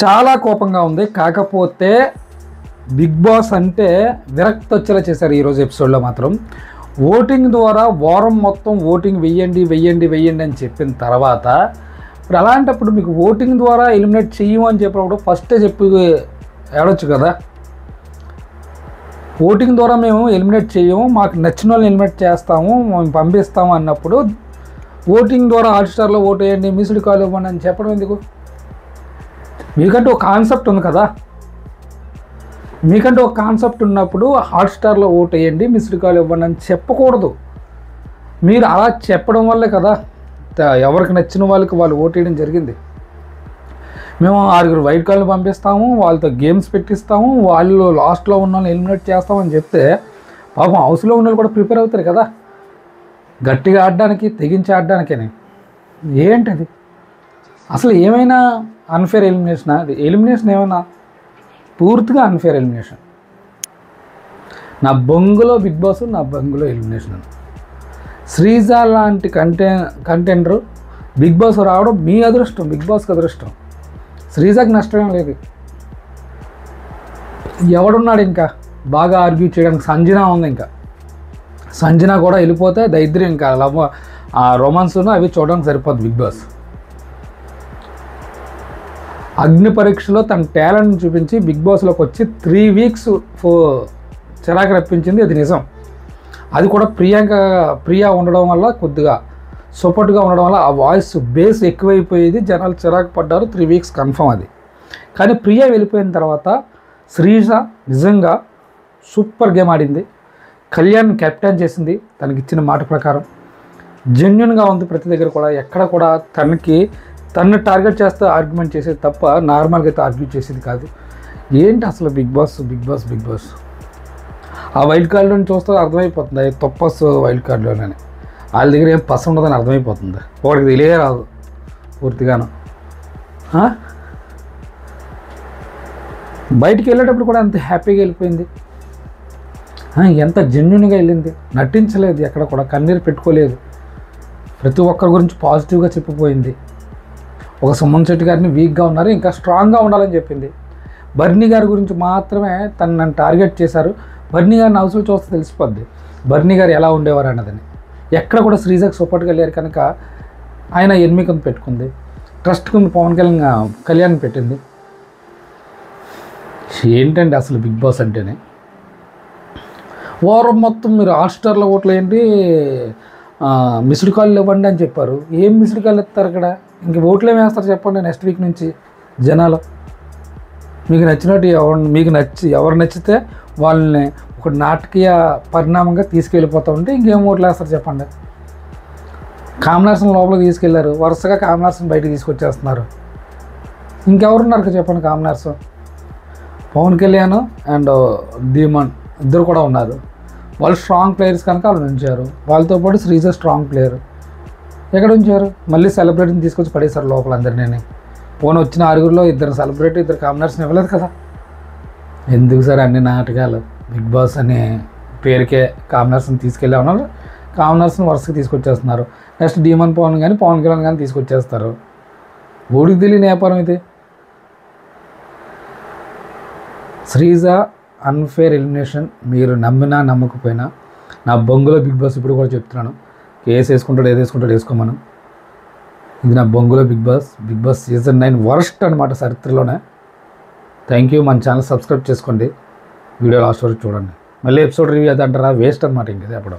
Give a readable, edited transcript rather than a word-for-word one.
చాలా కోపంగా ఉంది. కాకపోతే బిగ్ బాస్ అంటే విరక్తి వచ్చేలా చేశారు ఈరోజు ఎపిసోడ్లో మాత్రం. ఓటింగ్ ద్వారా వారం మొత్తం ఓటింగ్ వెయ్యండి అని చెప్పిన తర్వాత ఇప్పుడు అలాంటప్పుడు మీకు ఓటింగ్ ద్వారా ఎలిమినేట్ చెయ్యము అని చెప్పినప్పుడు ఫస్టే చెప్పి ఏడొచ్చు కదా. ఓటింగ్ ద్వారా మేము ఎలిమినేట్ చేయము, మాకు నచ్చిన వాళ్ళని ఎలిమినేట్ చేస్తాము, మేము పంపిస్తాము అన్నప్పుడు ఓటింగ్ ద్వారా హాట్స్టార్లో ఓటు వేయండి, మిస్డ్ కాల్ ఇవ్వండి అని చెప్పడం ఎందుకు? మీకంటే ఒక కాన్సెప్ట్ ఉంది కదా. మీకంటే ఒక కాన్సెప్ట్ ఉన్నప్పుడు హాట్స్టార్లో ఓటు వేయండి, మిస్డ్ కాల్ ఇవ్వండి అని చెప్పకూడదు. మీరు అలా చెప్పడం వల్లే కదా ఎవరికి నచ్చిన వాళ్ళకి వాళ్ళు ఓటు వేయడం జరిగింది. మేము 6 వైట్ కార్డులు పంపిస్తాము, వాళ్ళతో గేమ్స్ పెట్టిస్తాము, వాళ్ళు లాస్ట్లో ఉన్న వాళ్ళని ఎలిమినేట్ చేస్తామని చెప్తే పాపం హౌస్లో ఉన్న వాళ్ళు కూడా ప్రిపేర్ అవుతారు కదా గట్టిగా ఆడడానికి, తెగించి ఆడడానికని. ఏంటది అసలు? ఏమైనా అన్ఫేర్ ఎలిమినేషనా? అది ఎలిమినేషన్ ఏమైనా పూర్తిగా అన్ఫేర్ ఎలిమినేషన్. నా బొంగులో బిగ్ బాస్, నా బొంగులో ఎలిమినేషన్. శ్రీజ లాంటి కంటెండరు బిగ్ బాస్ రావడం మీ అదృష్టం, బిగ్ బాస్కి అదృష్టం. శ్రీజకి నష్టమేం లేదు. ఎవడున్నాడు ఇంకా బాగా ఆర్గ్యూ చేయడానికి? సంజనా ఉంది. ఇంకా సంజనా కూడా వెళ్ళిపోతే దైద్యం. ఇంకా లవ్ రొమాన్స్ అవి చూడడానికి సరిపోద్ది బిగ్ బాస్. అగ్ని పరీక్షలో తన టాలెంట్ని చూపించి బిగ్ బాస్లోకి వచ్చి 3 వీక్స్ చిరాకు రప్పించింది, అది నిజం. అది కూడా ప్రియా ఉండడం వల్ల, కొద్దిగా సపోర్ట్గా ఉండడం వల్ల ఆ వాయిస్ బేస్ ఎక్కువైపోయేది, జనాలు చిరాకు పడ్డారు. 3 వీక్స్ కన్ఫర్మ్ అది. కానీ ప్రియా వెళ్ళిపోయిన తర్వాత శ్రీజ నిజంగా సూపర్ గేమ్ ఆడింది. కళ్యాణ్ కెప్టెన్ చేసింది తనకి ఇచ్చిన మాట ప్రకారం. జెన్యున్గా ఉంది ప్రతి దగ్గర కూడా. ఎక్కడ కూడా తనని టార్గెట్ చేస్తే ఆర్గ్యుమెంట్ చేసేది తప్ప నార్మల్గా అయితే ఆర్గ్యూ చేసేది కాదు. ఏంటి అసలు బిగ్ బాస్ ఆ వైల్డ్ కార్డులోని చూస్తే అర్థమైపోతుంది. అది తొప్పస్ వైల్డ్ కార్డులోనే వాళ్ళ దగ్గర ఏం పస ఉండదని అర్థమైపోతుంది. వాడికి తెలియే రాదు పూర్తిగాను. బయటికి వెళ్ళేటప్పుడు కూడా అంత హ్యాపీగా వెళ్ళిపోయింది. ఎంత జెన్యున్గా వెళ్ళింది, నటించలేదు, ఎక్కడ కూడా కన్నీరు పెట్టుకోలేదు. ప్రతి ఒక్కరి గురించి పాజిటివ్గా చెప్పిపోయింది. ఒక సుమన్ శెట్టి గారిని వీక్గా ఉన్నారు, ఇంకా స్ట్రాంగ్గా ఉండాలని చెప్పింది. బర్నీ గారి గురించి మాత్రమే నన్ను టార్గెట్ చేశారు. బర్నీ గారిని హౌస్లో చూస్తే తెలిసిపోద్ది బర్నీ గారు ఎలా ఉండేవారు అన్నదని. ఎక్కడ కూడా శ్రీజకి సపోర్ట్గా వెళ్ళారు కనుక ఆయన ఎనిమి కింద పెట్టుకుంది, ట్రస్ట్ కింద పవన్ కళ్యాణ్ పెట్టింది. ఏంటండి అసలు బిగ్ బాస్ అంటేనే? వారం మొత్తం మీరు హాట్స్టార్లో ఓట్లు వేయండి, మిస్డ్ కాల్ ఇవ్వండి అని చెప్పారు. ఏం మిస్డ్ కాల్ ఇస్తారు ఇక్కడ? ఇంక ఓట్లు ఏమి వేస్తారు చెప్పండి నెక్స్ట్ వీక్ నుంచి జనాలు? మీకు నచ్చినట్టు ఎవరు నచ్చితే వాళ్ళని ఒక నాటకీయ పరిణామంగా తీసుకెళ్ళిపోతూ ఉంటే ఇంకేం ఓట్లు వేస్తారు చెప్పండి? కామనర్స్ని లోపలికి తీసుకెళ్లారు, వరుసగా కామనర్స్ని బయటకు తీసుకొచ్చేస్తున్నారు. ఇంకెవరున్నారు చెప్పండి కామనర్స్? పవన్ కళ్యాణ్ అండ్ ధీమన్ ఇద్దరు కూడా ఉన్నారు. వాళ్ళు స్ట్రాంగ్ ప్లేయర్స్ కనుక వాళ్ళు ఉంచారు. వాళ్ళతో పాటు శ్రీజ స్ట్రాంగ్ ప్లేయర్. ఎక్కడ ఉంచారు? మళ్ళీ సెలబ్రిటీని తీసుకొచ్చి పడేశారు లోపల అందరినీ. పోనీ వచ్చిన 6గురిలో 2 సెలబ్రిటీ, 2 కామనర్స్ని ఇవ్వలేదు కదా. ఎందుకు సార్ అన్ని నాటకాలు? బిగ్ బాస్ అనే పేరుకే కామనర్స్ని తీసుకెళ్ళే ఉన్నారు. కామనర్స్ని వరుసగా తీసుకొచ్చేస్తున్నారు. నెక్స్ట్ ధీమన్ పవన్ కళ్యాణ్ కానీ తీసుకొచ్చేస్తారు. ఊడికి తెలియని వ్యాపారం ఇది. Sreeja unfair elimination. మీరు నమ్మినా నమ్మకపోయినా నా బొంగులో బిగ్ బాస్ ఇప్పుడు కూడా చెప్తున్నాను. ఏది వేసుకుంటాడు వేసుకోమను. ఇది నా బొంగులో బిగ్ బాస్ సీజన్ 9 వర్స్ట్ అనమాట చరిత్రలోనే. Thank you. మన ఛానల్ సబ్స్క్రైబ్ చేసుకోండి, వీడియో లాస్ట్ వరకు చూడండి. మళ్ళీ ఎపిసోడ్ రివ్యూ అది అంటారా? వేస్ట్ అనమాట ఇంకది అప్పుడు.